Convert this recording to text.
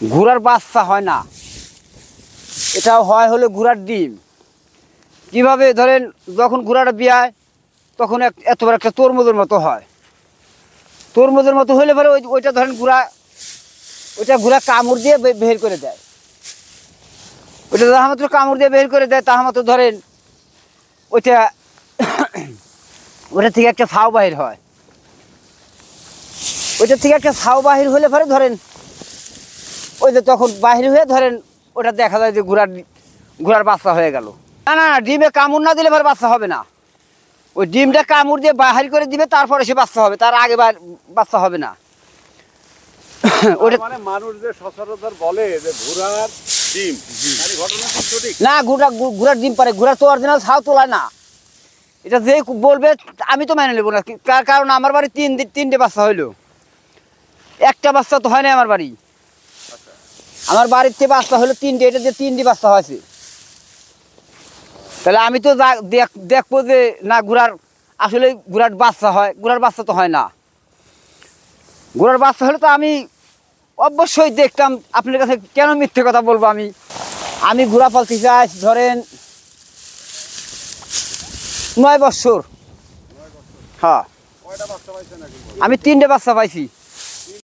ঘোড়ার বাচ্চা হয় না, এটা হয় হলো ঘোড়ার ডিম। কিভাবে ধরেন যখন ঘোড়াটা বিয়ায় তখন এত বড় একটা তরমুজের মতো হয়। তরমুজের মতো হলে পরে ওইটা ধরেন ঘোড়া কামড় দিয়ে বের করে দেয়। ওইটা যাহা মাত্র কামড় দিয়ে বের করে দেয় তাহা মাত্র ধরেন ওইটা ওটা থেকে একটা ছাউ বাহির হয়। ওইটা থেকে একটা ছাউ বাহির হলে পরে ধরেন ওই যে তখন বাহির হয়ে ধরেন ওটা দেখা যায় যে ঘোড়ার বাচ্চা হয়ে গেল। না না, ডিমে কামড় না দিলে পরে বাচ্চা হবে না। ওই ডিমটা কামড় দিয়ে বাহির করে দিবে, তারপরে সে বাচ্চা হবে, তার আগে বাচ্চা হবে না। ওটা মানে মানুষ যে সচরাচর বলে যে ঘোড়ার ডিম, মানে ঘটনা কি সঠিক? না, ঘোড়ার ডিম পারে, ঘোড়ার তো অরিজিনাল ছাউ তোলায় না। এটা যে বলবে আমি তো মেনে নেবো না, কারণ আমার বাড়ি তিনটে বাচ্চা হইলো, একটা বাচ্চা তো হয় না আমার বাড়ি। আমার বাড়িতে বাচ্চা হলো তিনটে, এটা যে তিনটি বাচ্চা হয়েছে, তাহলে আমি তো দেখবো যে না আসলে ঘোড়ার বাচ্চা হয়, ঘোড়ার বাচ্চা তো হয় না। ঘোড়ার বাচ্চা হলে তো আমি অবশ্যই দেখতাম। আপনার কাছে কেন মিথ্যে কথা বলবো? আমি ঘোড়া পালতে চাই ধরেন 9 বছর। হ্যাঁ, আমি 3টে বাচ্চা পাইছি।